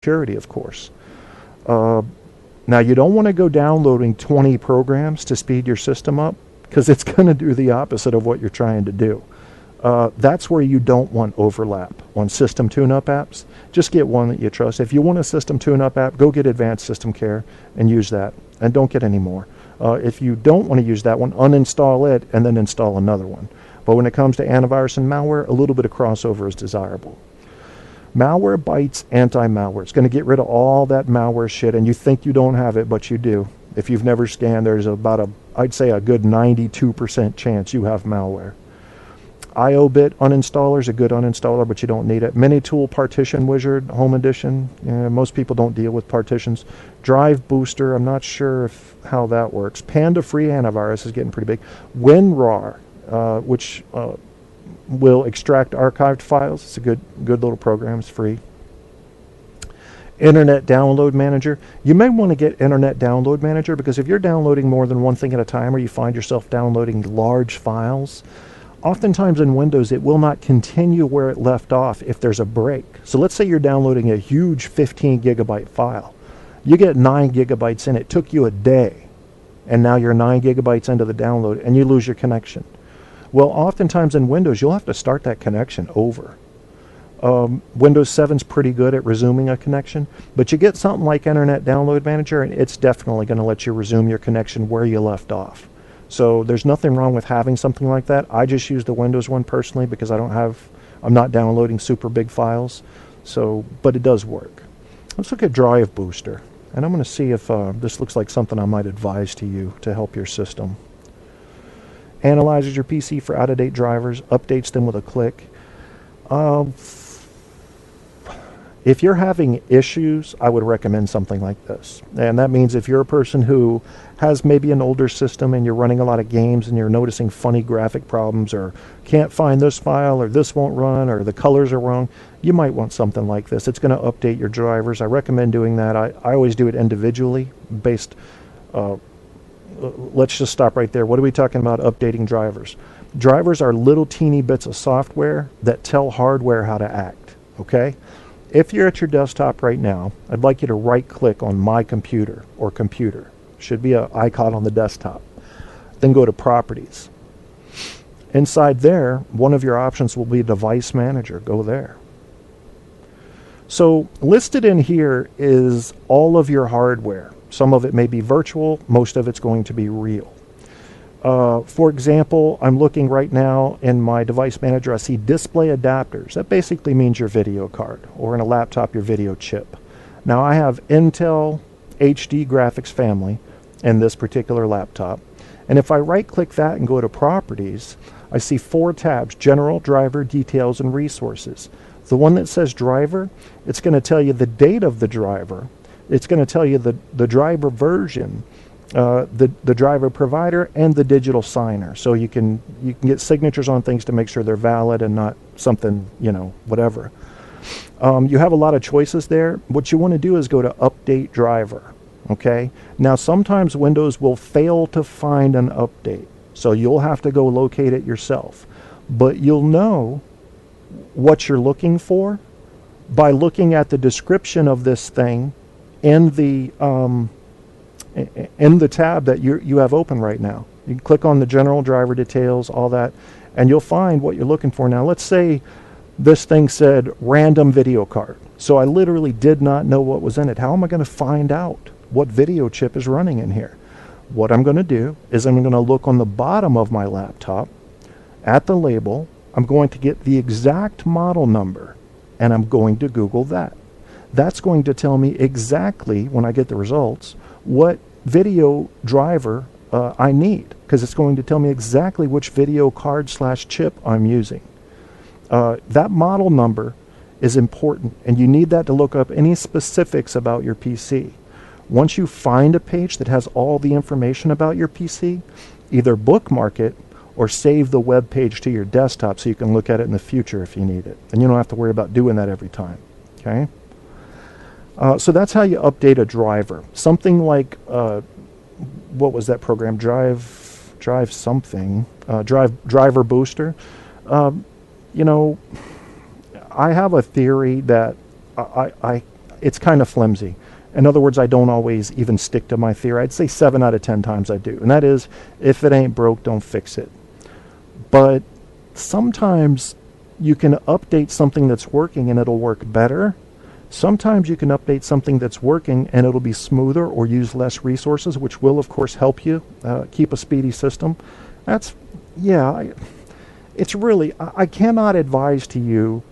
security, of course. Now, you don't want to go downloading 20 programs to speed your system up, because it's going to do the opposite of what you're trying to do. That's where you don't want overlap on system tune-up apps. Just get one that you trust. If you want a system tune-up app, go get Advanced System Care and use that, and don't get any more. If you don't want to use that one, uninstall it and then install another one. But when it comes to antivirus and malware, a little bit of crossover is desirable. Malwarebytes anti-malware. It's going to get rid of all that malware shit, and you think you don't have it, but you do. If you've never scanned, there's about I'd say a good 92% chance you have malware. IOBit uninstaller is a good uninstaller, but you don't need it. Minitool Partition Wizard Home Edition. Most people don't deal with partitions. Drive Booster, I'm not sure how that works. Panda Free Antivirus is getting pretty big. WinRAR, which will extract archived files. It's a good little program. It's free. Internet Download Manager. You may want to get Internet Download Manager, because if you're downloading more than one thing at a time, or you find yourself downloading large files, oftentimes in Windows it will not continue where it left off if there's a break. So let's say you're downloading a huge 15 gigabyte file. You get 9 gigabytes in. It took you a day, and now you're 9 gigabytes into the download, and you lose your connection. Well, oftentimes in Windows, you'll have to start that connection over. Windows 7's pretty good at resuming a connection, but you get something like Internet Download Manager, and it's definitely going to let you resume your connection where you left off. So there's nothing wrong with having something like that. I just use the Windows one personally because I'm not downloading super big files. But it does work. Let's look at Drive Booster, and I'm going to see if this looks like something I might advise to you to help your system. Analyzes your PC for out-of-date drivers, updates them with a click. If you're having issues, I would recommend something like this. And that means if you're a person who has maybe an older system and you're running a lot of games and you're noticing funny graphic problems, or can't find this file, or this won't run, or the colors are wrong, you might want something like this. It's going to update your drivers. I recommend doing that. I always do it individually based. Let's just stop right there. What are we talking about updating drivers? Drivers are little teeny bits of software that tell hardware how to act, okay? If you're at your desktop right now, I'd like you to right-click on My Computer or Computer. Should be an icon on the desktop. Then go to Properties. Inside there, one of your options will be Device Manager. Go there. So listed in here is all of your hardware. Some of it may be virtual. Most of it's going to be real. For example, I'm looking right now in my device manager. I see display adapters. That basically means your video card, or in a laptop, your video chip. Now I have Intel HD graphics family in this particular laptop. And if I right click that and go to Properties, I see 4 tabs: General, Driver, Details, and Resources. The one that says Driver, it's going to tell you the date of the driver. It's going to tell you the driver version, the driver provider, and the digital signer. So you can get signatures on things to make sure they're valid and not something, whatever. You have a lot of choices there. What you want to do is go to Update Driver. Okay? Now sometimes Windows will fail to find an update, so you'll have to go locate it yourself. But you'll know what you're looking for by looking at the description of this thing in the tab that you have open right now. You can click on the General, Driver, Details, all that, and you'll find what you're looking for. Now let's say this thing said random video card. So I literally did not know what was in it. How am I going to find out what video chip is running in here? What I'm going to do is I'm going to look on the bottom of my laptop at the label. I'm going to get the exact model number, and I'm going to Google that. That's going to tell me exactly, when I get the results, what video driver I need, because it's going to tell me exactly which video card / chip I'm using. That model number is important, and you need that to look up any specifics about your PC. Once you find a page that has all the information about your PC, either bookmark it or save the web page to your desktop so you can look at it in the future if you need it. And you don't have to worry about doing that every time. Okay? So that's how you update a driver. Something like, what was that program? Driver Booster. I have a theory that it's kind of flimsy. In other words, I don't always even stick to my theory. I'd say 7 out of 10 times I do. And that is, if it ain't broke, don't fix it. But sometimes you can update something that's working and it'll work better. Sometimes you can update something that's working and it'll be smoother or use less resources, which will, of course, help you keep a speedy system. That's, yeah, it's really, I cannot advise to you.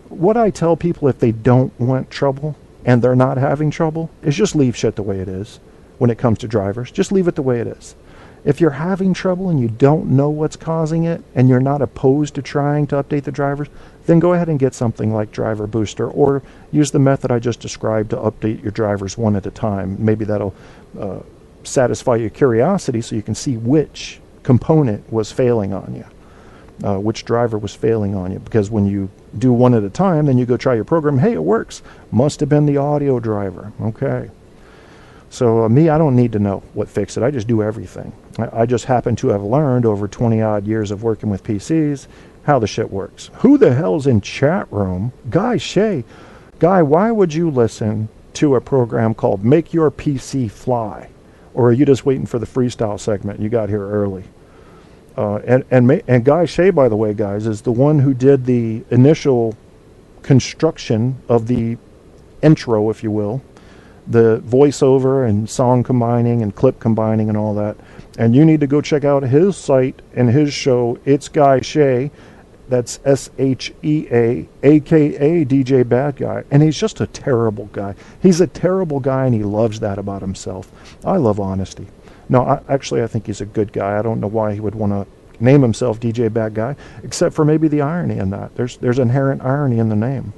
What I tell people if they don't want trouble and they're not having trouble is just leave shit the way it is when it comes to drivers. Just leave it the way it is. If you're having trouble and you don't know what's causing it and you're not opposed to trying to update the drivers, then go ahead and get something like Driver Booster or use the method I just described to update your drivers one at a time. Maybe that'll satisfy your curiosity so you can see which component was failing on you, which driver was failing on you. Because when you do one at a time, then you go try your program. Hey, it works. Must have been the audio driver. Okay. So me, I don't need to know what fixed it. I just do everything. I just happen to have learned over 20-odd years of working with PCs how the shit works. Who the hell's in chat room? Guy Shea. Guy, why would you listen to a program called Make Your PC Fly? Or are you just waiting for the freestyle segment? You got here early. And Guy Shea, by the way, guys, is the one who did the initial construction of the intro, if you will. The voiceover and song combining and clip combining and all that. And you need to go check out his site and his show. It's Guy Shea. That's S-H-E-A, a.k.a. DJ Bad Guy. And he's just a terrible guy. He's a terrible guy, and he loves that about himself. I love honesty. No, actually, I think he's a good guy. I don't know why he would want to name himself DJ Bad Guy, except for maybe the irony in that. There's inherent irony in the name.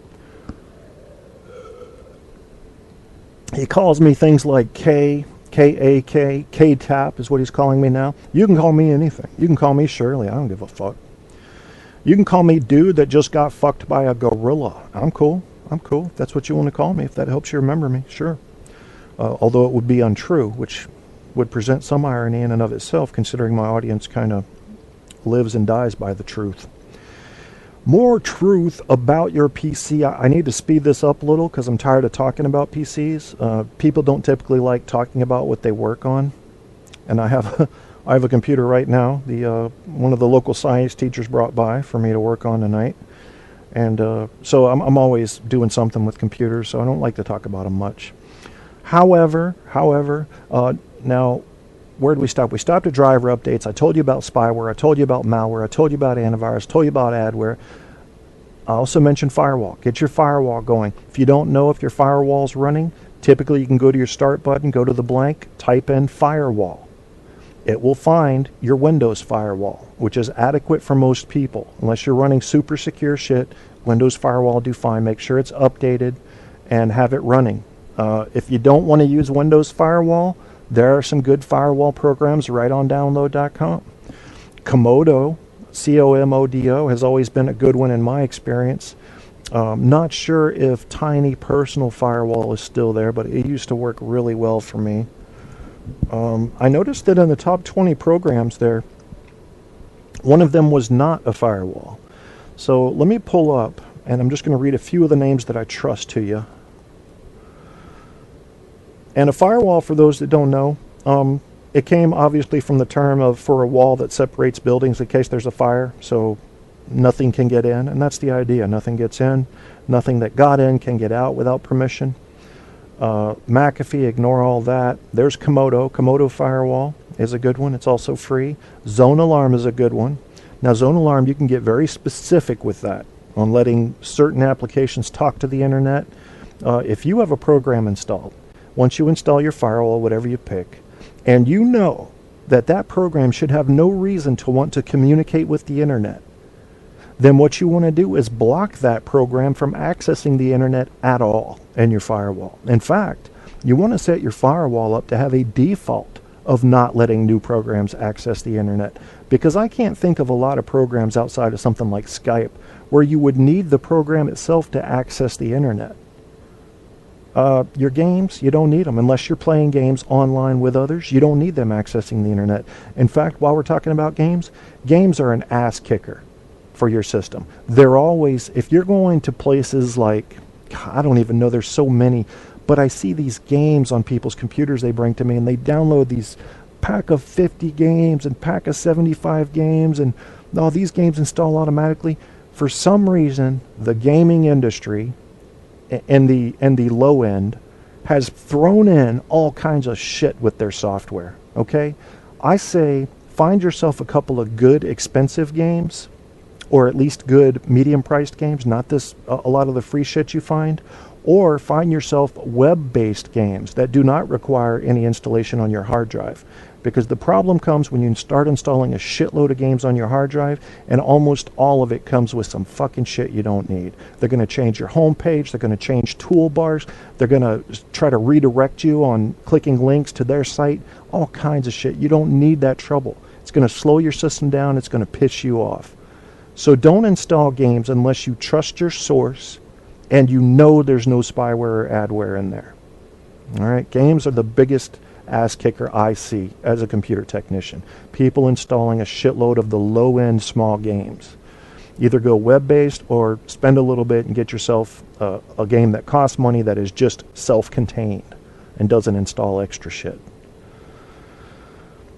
He calls me things like K-A-K, K-Tap is what he's calling me now. You can call me anything. You can call me Shirley. I don't give a fuck. You can call me dude that just got fucked by a gorilla. I'm cool. I'm cool. If that's what you want to call me. If that helps you remember me, sure. Although it would be untrue, which would present some irony in and of itself, considering my audience kind of lives and dies by the truth. More truth about your PC. I need to speed this up a little because I'm tired of talking about PCs. People don't typically like talking about what they work on. And I have a computer right now. One of the local science teachers brought by for me to work on tonight. And so I'm always doing something with computers, so I don't like to talk about them much. However, now, where did we stop? We stopped at driver updates. I told you about spyware. I told you about malware. I told you about antivirus. I told you about adware. I also mentioned firewall. Get your firewall going. If you don't know if your firewall's running, typically you can go to your start button, go to the blank, type in firewall. It will find your Windows firewall, which is adequate for most people. Unless you're running super secure shit, Windows firewall will do fine. Make sure it's updated and have it running. If you don't want to use Windows firewall, there are some good firewall programs right on download.com. Comodo, C-O-M-O-D-O, has always been a good one in my experience. Not sure if Tiny Personal Firewall is still there, but it used to work really well for me. I noticed that in the top 20 programs there, one of them was not a firewall. So let me pull up, and I'm just going to read a few of the names that I trust to you. And a firewall, for those that don't know, it came obviously from the term of for a wall that separates buildings in case there's a fire, so nothing can get in, and that's the idea. Nothing gets in. Nothing that got in can get out without permission. McAfee, ignore all that. There's Comodo. Comodo Firewall is a good one. It's also free. Zone Alarm is a good one. Now, Zone Alarm, you can get very specific with that on letting certain applications talk to the internet. If you have a program installed, once you install your firewall, whatever you pick, and you know that that program should have no reason to want to communicate with the internet, then what you want to do is block that program from accessing the internet at all in your firewall. In fact, you want to set your firewall up to have a default of not letting new programs access the internet, because I can't think of a lot of programs outside of something like Skype where you would need the program itself to access the internet. Your games, you don't need them unless you're playing games online with others. You don't need them accessing the internet. In fact, while we're talking about games, games are an ass kicker for your system. They're always, if you're going to places like I don't even know, there's so many, but I see these games on people's computers they bring to me, and they download these pack of 50 games and pack of 75 games, and all these games install automatically. For some reason, the gaming industry and the low end has thrown in all kinds of shit with their software. Okay, I say find yourself a couple of good expensive games, or at least good medium-priced games, not this a lot of the free shit you find, or find yourself web-based games that do not require any installation on your hard drive. Because the problem comes when you start installing a shitload of games on your hard drive, and almost all of it comes with some fucking shit you don't need. They're going to change your home page, they're going to change toolbars, they're going to try to redirect you on clicking links to their site, all kinds of shit. You don't need that trouble. It's going to slow your system down, it's going to piss you off. So don't install games unless you trust your source and you know there's no spyware or adware in there. All right, games are the biggest ass kicker I see as a computer technician. People installing a shitload of the low-end small games. Either go web-based or spend a little bit and get yourself a game that costs money that is just self-contained and doesn't install extra shit.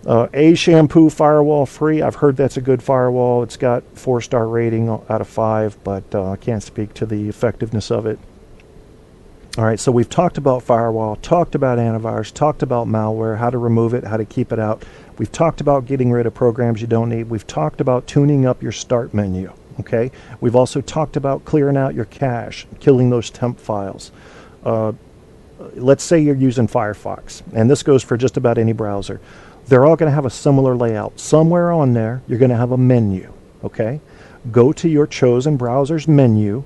A Shampoo firewall free. I've heard that's a good firewall. It's got 4-star rating out of 5, but I can't speak to the effectiveness of it. All right, so we've talked about firewall, talked about antivirus, talked about malware, how to remove it, how to keep it out. We've talked about getting rid of programs you don't need. We've talked about tuning up your start menu, okay? We've also talked about clearing out your cache, killing those temp files. Let's say you're using Firefox, and this goes for just about any browser. They're all going to have a similar layout. Somewhere on there, you're going to have a menu, okay? Go to your chosen browser's menu.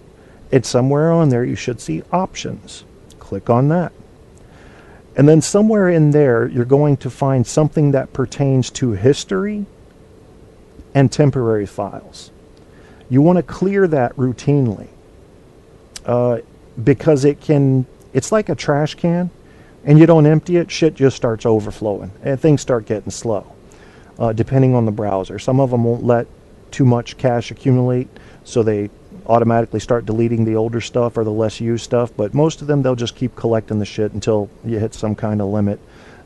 It's somewhere on there you should see options. Click on that. And then somewhere in there you're going to find something that pertains to history and temporary files. You want to clear that routinely because it's like a trash can, and you don't empty it, shit just starts overflowing and things start getting slow depending on the browser. Some of them won't let too much cache accumulate, so they automatically start deleting the older stuff or the less used stuff, but most of them, they'll just keep collecting the shit until you hit some kind of limit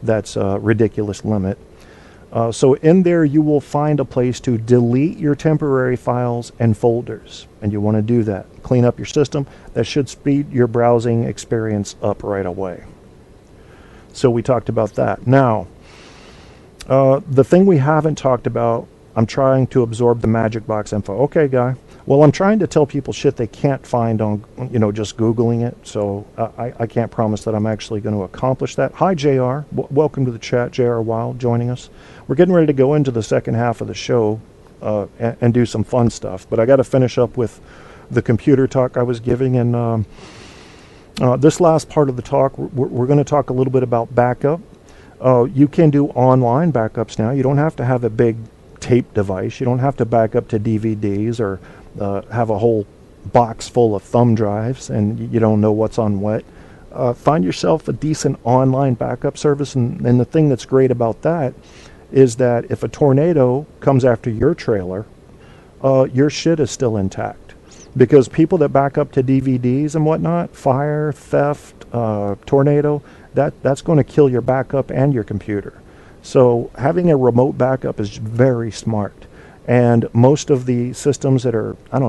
that's a ridiculous limit. So in there you will find a place to delete your temporary files and folders, and you want to do that. Clean up your system. That should speed your browsing experience up right away. So we talked about that. Now, the thing we haven't talked about, I'm trying to absorb the magic box info. Okay, guy. Well, I'm trying to tell people shit they can't find on, just Googling it. So I can't promise that I'm actually going to accomplish that. Hi, JR. Welcome to the chat, JR Wild, joining us. We're getting ready to go into the second half of the show and do some fun stuff. But I got to finish up with the computer talk I was giving. And this last part of the talk, we're going to talk a little bit about backup. You can do online backups now. You don't have to have a big tape device. You don't have to back up to DVDs or have a whole box full of thumb drives and you don't know what's on what. Find yourself a decent online backup service, and the thing that's great about that is that if a tornado comes after your trailer, your shit is still intact. Because people that back up to DVDs and whatnot, fire, theft, tornado, that's going to kill your backup and your computer. So having a remote backup is very smart. And most of the systems that are, 10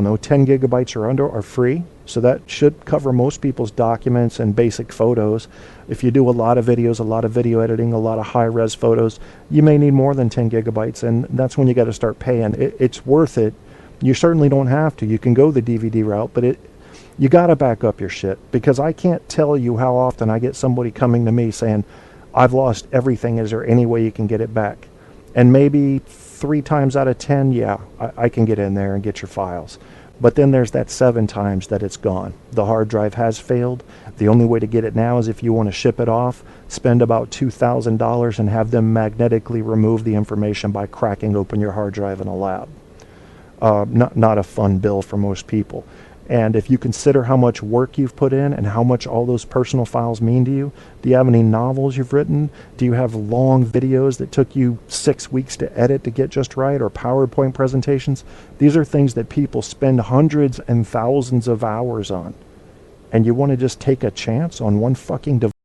gigabytes or under are free. So that should cover most people's documents and basic photos. If you do a lot of videos, a lot of video editing, a lot of high-res photos, you may need more than 10 gigabytes. And that's when you got to start paying. It's worth it. You certainly don't have to. You can go the DVD route, but you got to back up your shit. Because I can't tell you how often I get somebody coming to me saying, I've lost everything. Is there any way you can get it back? And maybe 3 times out of 10, yeah, I can get in there and get your files. But then there's that 7 times that it's gone. The hard drive has failed. The only way to get it now is if you want to ship it off, spend about $2,000 and have them magnetically remove the information by cracking open your hard drive in a lab. Not a fun bill for most people. And if you consider how much work you've put in and how much all those personal files mean to you, do you have any novels you've written? Do you have long videos that took you 6 weeks to edit to get just right, or PowerPoint presentations? These are things that people spend hundreds and thousands of hours on. and you want to just take a chance on one fucking device.